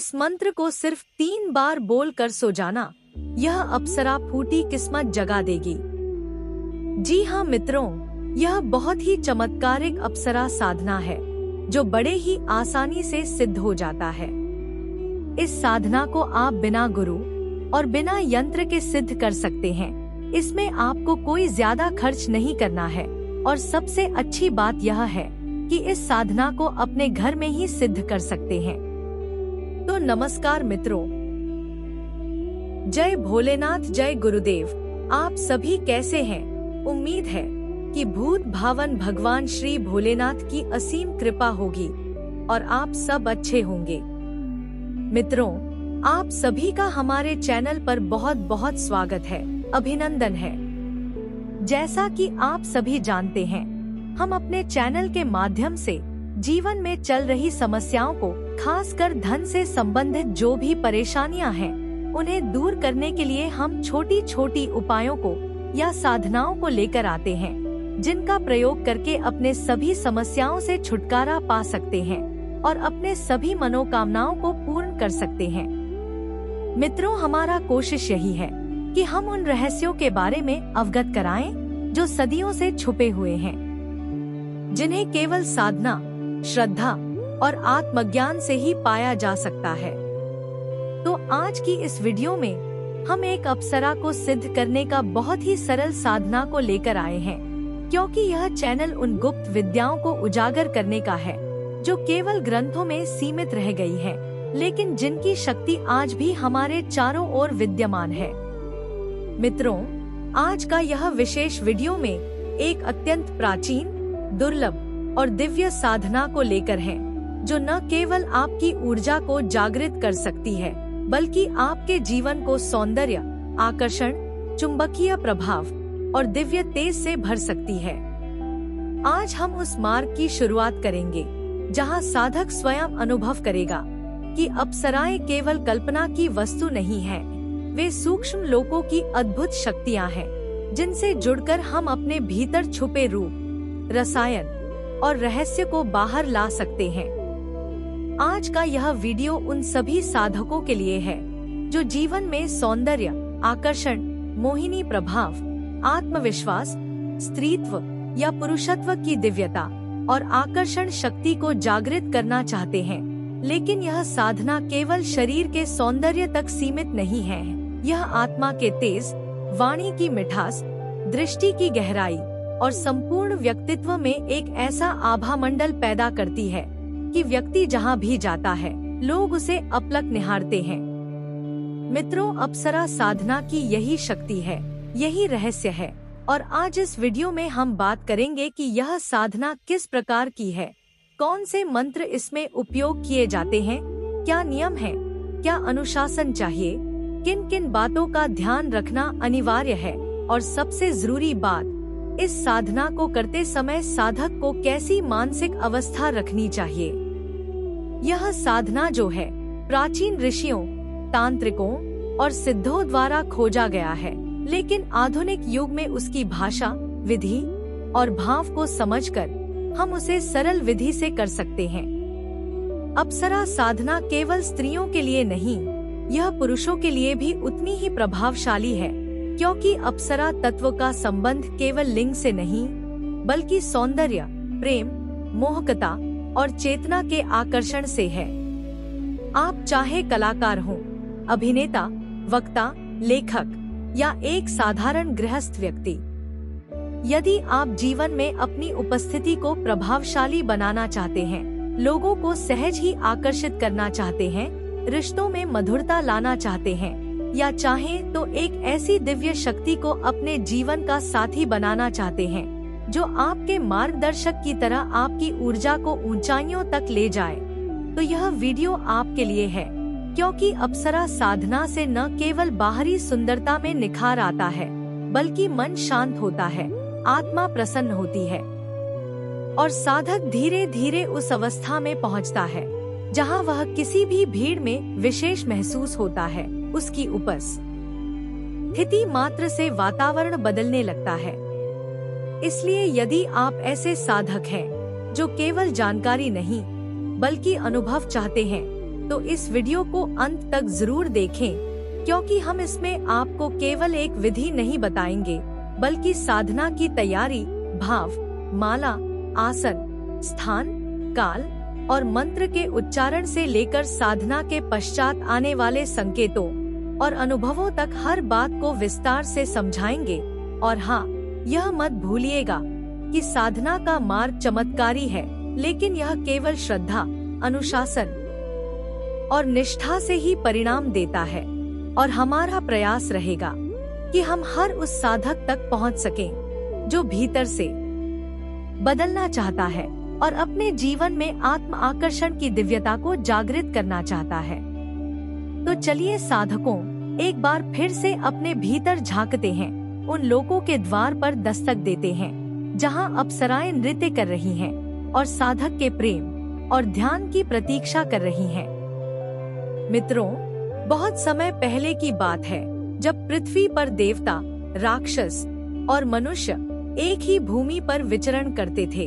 इस मंत्र को सिर्फ 3 बार बोल कर सो जाना, यह अप्सरा फूटी किस्मत जगा देगी। जी हाँ मित्रों, यह बहुत ही चमत्कारिक अप्सरा साधना है जो बड़े ही आसानी से सिद्ध हो जाता है। इस साधना को आप बिना गुरु और बिना यंत्र के सिद्ध कर सकते हैं। इसमें आपको कोई ज्यादा खर्च नहीं करना है और सबसे अच्छी बात यह है कि इस साधना को अपने घर में ही सिद्ध कर सकते हैं। तो नमस्कार मित्रों, जय भोलेनाथ, जय गुरुदेव। आप सभी कैसे हैं? उम्मीद है कि भूत भावन भगवान श्री भोलेनाथ की असीम कृपा होगी और आप सब अच्छे होंगे। मित्रों, आप सभी का हमारे चैनल पर बहुत बहुत स्वागत है, अभिनंदन है। जैसा कि आप सभी जानते हैं, हम अपने चैनल के माध्यम से जीवन में चल रही समस्याओं को, खासकर धन से संबंधित जो भी परेशानियां हैं, उन्हें दूर करने के लिए हम छोटी छोटी उपायों को या साधनाओं को लेकर आते हैं, जिनका प्रयोग करके अपने सभी समस्याओं से छुटकारा पा सकते हैं और अपने सभी मनोकामनाओं को पूर्ण कर सकते हैं। मित्रों, हमारा कोशिश यही है कि हम उन रहस्यों के बारे में अवगत कराएं जो सदियों से छुपे हुए हैं, जिन्हें केवल साधना, श्रद्धा और आत्मज्ञान से ही पाया जा सकता है। तो आज की इस वीडियो में हम एक अप्सरा को सिद्ध करने का बहुत ही सरल साधना को लेकर आए हैं, क्योंकि यह चैनल उन गुप्त विद्याओं को उजागर करने का है जो केवल ग्रंथों में सीमित रह गई है, लेकिन जिनकी शक्ति आज भी हमारे चारों ओर विद्यमान है। मित्रों, आज का यह विशेष वीडियो में एक अत्यंत प्राचीन, दुर्लभ और दिव्य साधना को लेकर है, जो न केवल आपकी ऊर्जा को जागृत कर सकती है, बल्कि आपके जीवन को सौंदर्य, आकर्षण, चुंबकीय प्रभाव और दिव्य तेज से भर सकती है। आज हम उस मार्ग की शुरुआत करेंगे जहां साधक स्वयं अनुभव करेगा कि अप्सराएं केवल कल्पना की वस्तु नहीं है, वे सूक्ष्म लोकों की अद्भुत शक्तियां हैं, जिनसे जुड़कर हम अपने भीतर छुपे रूप, रसायन और रहस्य को बाहर ला सकते हैं। आज का यह वीडियो उन सभी साधकों के लिए है जो जीवन में सौंदर्य, आकर्षण, मोहिनी प्रभाव, आत्मविश्वास, स्त्रीत्व या पुरुषत्व की दिव्यता और आकर्षण शक्ति को जागृत करना चाहते हैं। लेकिन यह साधना केवल शरीर के सौंदर्य तक सीमित नहीं है, यह आत्मा के तेज, वाणी की मिठास, दृष्टि की गहराई और संपूर्ण व्यक्तित्व में एक ऐसा आभा मंडल पैदा करती है कि व्यक्ति जहां भी जाता है, लोग उसे अपलक निहारते हैं। मित्रों, अप्सरा साधना की यही शक्ति है, यही रहस्य है, और आज इस वीडियो में हम बात करेंगे कि यह साधना किस प्रकार की है, कौन से मंत्र इसमें उपयोग किए जाते हैं, क्या नियम है, क्या अनुशासन चाहिए, किन किन बातों का ध्यान रखना अनिवार्य है, और सबसे जरूरी बात, इस साधना को करते समय साधक को कैसी मानसिक अवस्था रखनी चाहिए। यह साधना जो है, प्राचीन ऋषियों, तांत्रिकों और सिद्धों द्वारा खोजा गया है, लेकिन आधुनिक युग में उसकी भाषा, विधि और भाव को समझकर हम उसे सरल विधि से कर सकते हैं। अप्सरा साधना केवल स्त्रियों के लिए नहीं, यह पुरुषों के लिए भी उतनी ही प्रभावशाली है, क्योंकि अप्सरा तत्व का संबंध केवल लिंग से नहीं, बल्कि सौंदर्य, प्रेम, मोहकता और चेतना के आकर्षण से है। आप चाहे कलाकार हों, अभिनेता, वक्ता, लेखक या एक साधारण गृहस्थ व्यक्ति, यदि आप जीवन में अपनी उपस्थिति को प्रभावशाली बनाना चाहते हैं, लोगों को सहज ही आकर्षित करना चाहते हैं, रिश्तों में मधुरता लाना चाहते हैं, या चाहें तो एक ऐसी दिव्य शक्ति को अपने जीवन का साथी बनाना चाहते हैं जो आपके मार्गदर्शक की तरह आपकी ऊर्जा को ऊंचाइयों तक ले जाए, तो यह वीडियो आपके लिए है। क्योंकि अप्सरा साधना से न केवल बाहरी सुंदरता में निखार आता है, बल्कि मन शांत होता है, आत्मा प्रसन्न होती है और साधक धीरे धीरे उस अवस्था में पहुंचता है जहां वह किसी भी भीड़ में विशेष महसूस होता है। उसकी उपस्थिति मात्र से वातावरण बदलने लगता है। इसलिए यदि आप ऐसे साधक हैं जो केवल जानकारी नहीं बल्कि अनुभव चाहते हैं, तो इस वीडियो को अंत तक जरूर देखें, क्योंकि हम इसमें आपको केवल एक विधि नहीं बताएंगे, बल्कि साधना की तैयारी, भाव, माला, आसन, स्थान, काल और मंत्र के उच्चारण से लेकर साधना के पश्चात आने वाले संकेतों और अनुभवों तक हर बात को विस्तार से समझाएंगे। और हाँ, यह मत भूलिएगा कि साधना का मार्ग चमत्कारी है, लेकिन यह केवल श्रद्धा, अनुशासन और निष्ठा से ही परिणाम देता है। और हमारा प्रयास रहेगा कि हम हर उस साधक तक पहुंच सकें जो भीतर से बदलना चाहता है और अपने जीवन में आत्म आकर्षण की दिव्यता को जागृत करना चाहता है। तो चलिए साधकों, एक बार फिर से अपने भीतर झांकते हैं, उन लोगों के द्वार पर दस्तक देते हैं जहां अप्सराएं नृत्य कर रही हैं और साधक के प्रेम और ध्यान की प्रतीक्षा कर रही हैं। मित्रों, बहुत समय पहले की बात है जब पृथ्वी पर देवता, राक्षस और मनुष्य एक ही भूमि पर विचरण करते थे।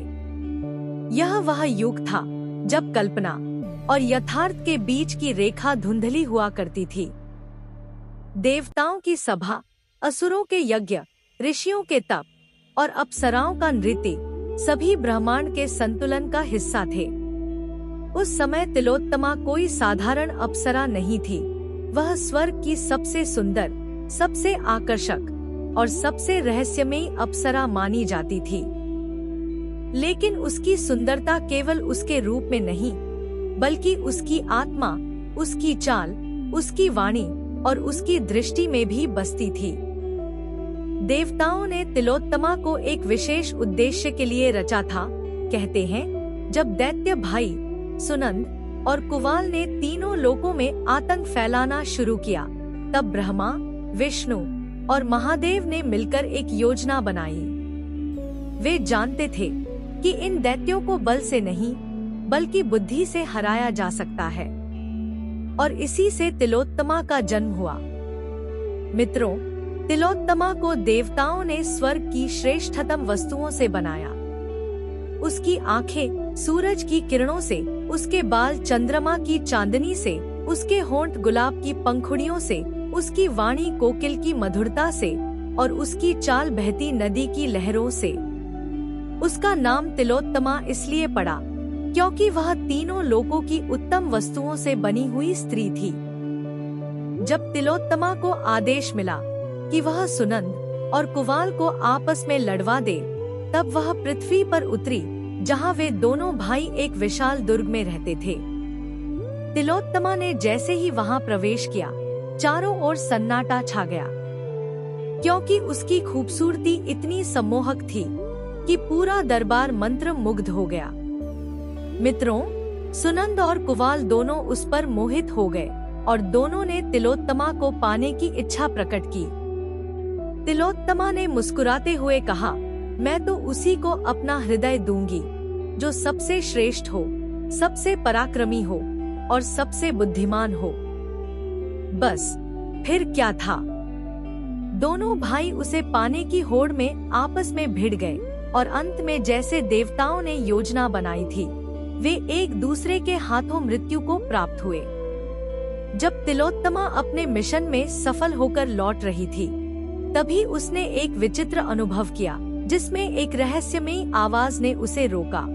यह वह युग था जब कल्पना और यथार्थ के बीच की रेखा धुंधली हुआ करती थी। देवताओं की सभा, असुरों के यज्ञ, ऋषियों के तप और अप्सराओं का नृत्य सभी ब्रह्मांड के संतुलन का हिस्सा थे। उस समय तिलोत्तमा कोई साधारण अप्सरा नहीं थी। वह स्वर्ग की सबसे सुंदर, सबसे आकर्षक और सबसे रहस्यमयी अप्सरा मानी जाती थी। लेकिन उसकी सुंदरता केवल उसके रूप में नहीं, बल्कि उसकी आत्मा, उसकी चाल, उसकी वाणी और उसकी दृष्टि में भी बसती थी। देवताओं ने तिलोत्तमा को एक विशेष उद्देश्य के लिए रचा था। कहते हैं, जब दैत्य भाई सुनंद और कुवाल ने तीनों लोकों में आतंक फैलाना शुरू किया, तब ब्रह्मा, विष्णु और महादेव ने मिलकर एक योजना बनाई। वे जानते थे कि इन दैत्यों को बल से नहीं, बल्कि बुद्धि से हराया जा सकता है, और इसी से तिलोत्तमा का जन्म हुआ। मित्रों, तिलोत्तमा को देवताओं ने स्वर्ग की श्रेष्ठतम वस्तुओं से बनाया। उसकी आंखें सूरज की किरणों से, उसके बाल चंद्रमा की चांदनी से, उसके होंठ गुलाब की पंखुड़ियों से, उसकी वाणी कोकिल की मधुरता से और उसकी चाल बहती नदी की लहरों से। उसका नाम तिलोत्तमा इसलिए पड़ा क्योंकि वह तीनों लोकों की उत्तम वस्तुओं से बनी हुई स्त्री थी। जब तिलोत्तमा को आदेश मिला कि वह सुनंद और कुवाल को आपस में लड़वा दे, तब वह पृथ्वी पर उतरी, जहां वे दोनों भाई एक विशाल दुर्ग में रहते थे। तिलोत्तमा ने जैसे ही वहां प्रवेश किया, चारों ओर सन्नाटा छा गया, क्योंकि उसकी खूबसूरती इतनी सम्मोहक थी कि पूरा दरबार मंत्र मुग्ध हो गया। मित्रों, सुनंद और कुवाल दोनों उस पर मोहित हो गए और दोनों ने तिलोत्तमा को पाने की इच्छा प्रकट की। तिलोत्तमा ने मुस्कुराते हुए कहा, मैं तो उसी को अपना हृदय दूंगी जो सबसे श्रेष्ठ हो, सबसे पराक्रमी हो और सबसे बुद्धिमान हो। बस फिर क्या था, दोनों भाई उसे पाने की होड़ में आपस में भिड़ गए और अंत में जैसे देवताओं ने योजना बनाई थी, वे एक दूसरे के हाथों मृत्यु को प्राप्त हुए। जब तिलोत्तमा अपने मिशन में सफल होकर लौट रही थी, तभी उसने एक विचित्र अनुभव किया, जिसमें एक रहस्यमयी आवाज ने उसे रोका।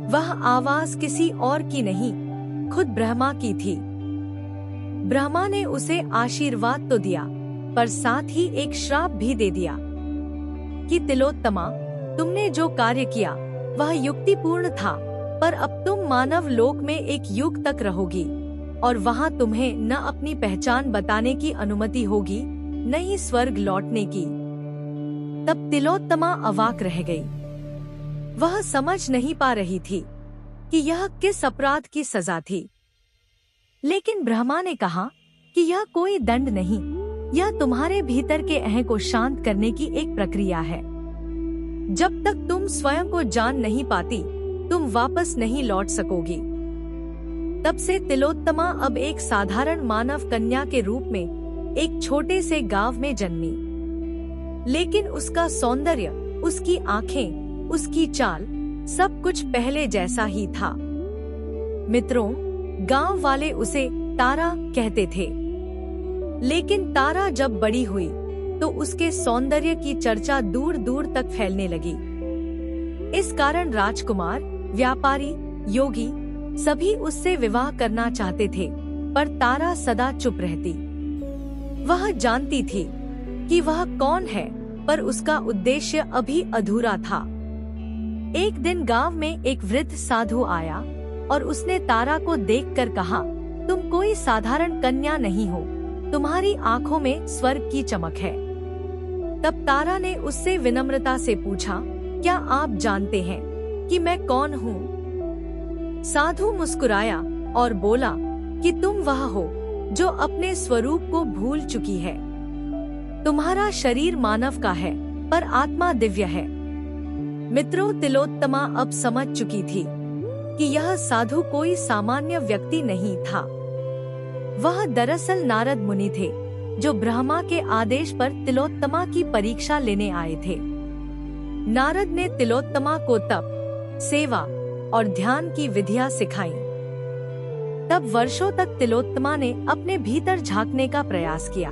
वह आवाज किसी और की नहीं, खुद ब्रह्मा की थी। ब्रह्मा ने उसे आशीर्वाद तो दिया, पर साथ ही एक श्राप भी दे दिया कि तिलोत्तमा, तुमने जो कार्य किया वह युक्तिपूर्ण था, पर अब तुम मानव लोक में एक युग तक रहोगी और वहां तुम्हें न अपनी पहचान बताने की अनुमति होगी, न ही स्वर्ग लौटने की। तब तिलोत्तमा अवाक रह गई। वह समझ नहीं पा रही थी कि यह किस अपराध की सजा थी। लेकिन ब्रह्मा ने कहा कि यह कोई दंड नहीं, यह तुम्हारे भीतर के अहं को शांत करने की एक प्रक्रिया है। जब तक तुम स्वयं को जान नहीं पाती, तुम वापस नहीं लौट सकोगी। तब से तिलोत्तमा अब एक साधारण मानव कन्या के रूप में एक छोटे से गांव में जन्मी। लेकिन उसका सौंदर्य, उसकी आंखें, उसकी चाल, सब कुछ पहले जैसा ही था। मित्रों, गांव वाले उसे तारा कहते थे। लेकिन तारा जब बड़ी हुई तो उसके सौंदर्य की चर्चा दूर दूर तक फैलने लगी। इस कारण राजकुमार, व्यापारी, योगी सभी उससे विवाह करना चाहते थे, पर तारा सदा चुप रहती। वह जानती थी कि वह कौन है, पर उसका उद्देश्य अभी अधूरा था। एक दिन गांव में एक वृद्ध साधु आया और उसने तारा को देखकर कहा, तुम कोई साधारण कन्या नहीं हो, तुम्हारी आंखों में स्वर्ग की चमक है। तब तारा ने उससे विनम्रता से पूछा, क्या आप जानते हैं कि मैं कौन हूँ? साधु मुस्कुराया और बोला कि तुम वह हो जो अपने स्वरूप को भूल चुकी है। तुम्हारा शरीर मानव का है, पर आत्मा दिव्य है। मित्रों, तिलोत्तमा अब समझ चुकी थी कि यह साधु कोई सामान्य व्यक्ति नहीं था। वह दरअसल नारद मुनि थे, जो ब्रह्मा के आदेश पर तिलोत्तमा की परीक्षा लेने आए थे। नारद ने तिलोत्तमा को तप, सेवा और ध्यान की विधियां सिखाईं। तब वर्षों तक तिलोत्तमा ने अपने भीतर झांकने का प्रयास किया।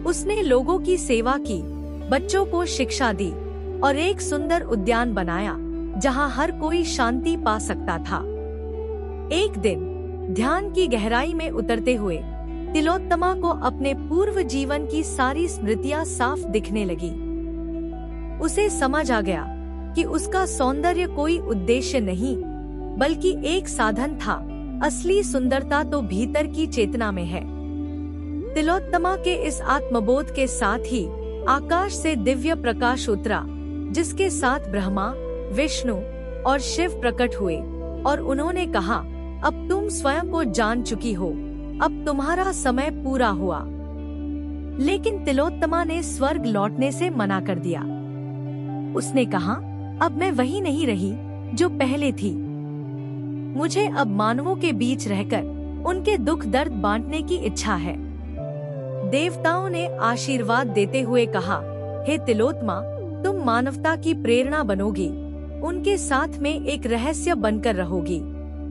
उसने लोगों की सेवा की, बच्चों को शिक्षा दी और एक सुंदर उद्यान बनाया जहां हर कोई शांति पा सकता था। एक दिन ध्यान की गहराई में उतरते हुए तिलोत्तमा को अपने पूर्व जीवन की सारी स्मृतियां साफ दिखने लगी। उसे समझ आ गया कि उसका सौंदर्य कोई उद्देश्य नहीं, बल्कि एक साधन था। असली सुंदरता तो भीतर की चेतना में है। तिलोत्तमा के इस आत्मबोध के साथ ही आकाश से दिव्य प्रकाश उतरा, जिसके साथ ब्रह्मा, विष्णु और शिव प्रकट हुए और उन्होंने कहा, अब तुम स्वयं को जान चुकी हो, अब तुम्हारा समय पूरा हुआ। लेकिन तिलोत्तमा ने स्वर्ग लौटने से मना कर दिया। उसने कहा, अब मैं वही नहीं रही जो पहले थी। मुझे अब मानवों के बीच रहकर उनके दुख दर्द बांटने की इच्छा है। देवताओं ने आशीर्वाद देते हुए कहा, हे तिलोत्तमा, तुम मानवता की प्रेरणा बनोगी, उनके साथ में एक रहस्य बनकर रहोगी,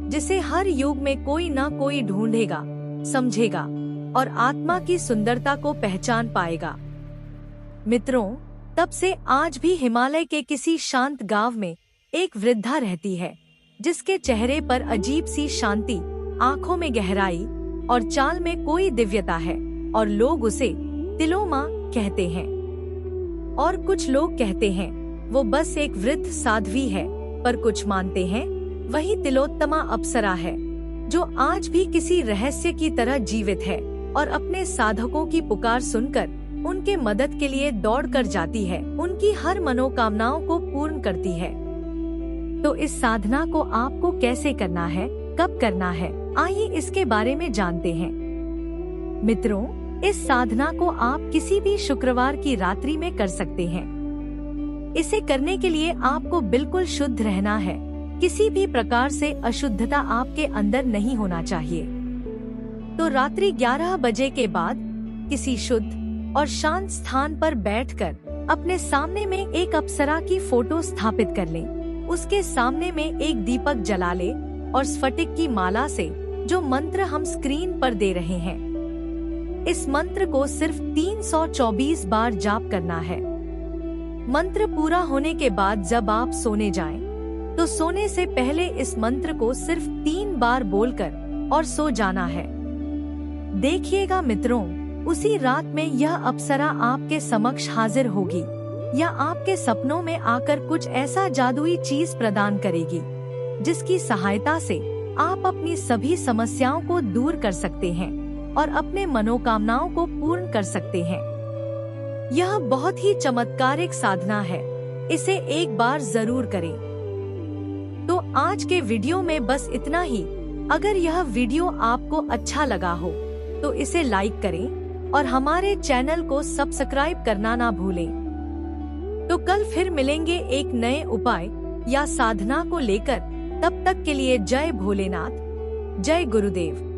जिसे हर युग में कोई न कोई ढूंढेगा, समझेगा और आत्मा की सुंदरता को पहचान पाएगा। मित्रों, तब से आज भी हिमालय के किसी शांत गांव में एक वृद्धा रहती है, जिसके चेहरे पर अजीब सी शांति, आंखों में गहराई और चाल में कोई दिव्यता है, और लोग उसे तिलोमा कहते हैं। और कुछ लोग कहते हैं वो बस एक वृद्ध साध्वी है, पर कुछ मानते हैं वही तिलोत्तमा अप्सरा है, जो आज भी किसी रहस्य की तरह जीवित है और अपने साधकों की पुकार सुनकर उनके मदद के लिए दौड़ कर जाती है, उनकी हर मनोकामनाओं को पूर्ण करती है। तो इस साधना को आपको कैसे करना है, कब करना है, आइए इसके बारे में जानते हैं। मित्रों, इस साधना को आप किसी भी शुक्रवार की रात्रि में कर सकते हैं। इसे करने के लिए आपको बिल्कुल शुद्ध रहना है। किसी भी प्रकार से अशुद्धता आपके अंदर नहीं होना चाहिए। तो रात्रि 11 बजे के बाद किसी शुद्ध और शांत स्थान पर बैठकर अपने सामने में एक अप्सरा की फोटो स्थापित कर लें। उसके सामने में एक दीपक जला ले और स्फटिक की माला से जो मंत्र हम स्क्रीन पर दे रहे हैं, इस मंत्र को सिर्फ 324 बार जाप करना है। मंत्र पूरा होने के बाद जब आप सोने जाएं, तो सोने से पहले इस मंत्र को सिर्फ 3 बार बोलकर और सो जाना है। देखिएगा मित्रों, उसी रात में यह अप्सरा आपके समक्ष हाजिर होगी या आपके सपनों में आकर कुछ ऐसा जादुई चीज प्रदान करेगी, जिसकी सहायता से आप अपनी सभी समस्याओं को दूर कर सकते हैं और अपने मनोकामनाओं को पूर्ण कर सकते हैं। यह बहुत ही चमत्कारिक साधना है, इसे एक बार जरूर करें। तो आज के वीडियो में बस इतना ही। अगर यह वीडियो आपको अच्छा लगा हो तो इसे लाइक करें और हमारे चैनल को सब्सक्राइब करना ना भूलें। तो कल फिर मिलेंगे एक नए उपाय या साधना को लेकर। तब तक के लिए जय भोलेनाथ, जय गुरुदेव।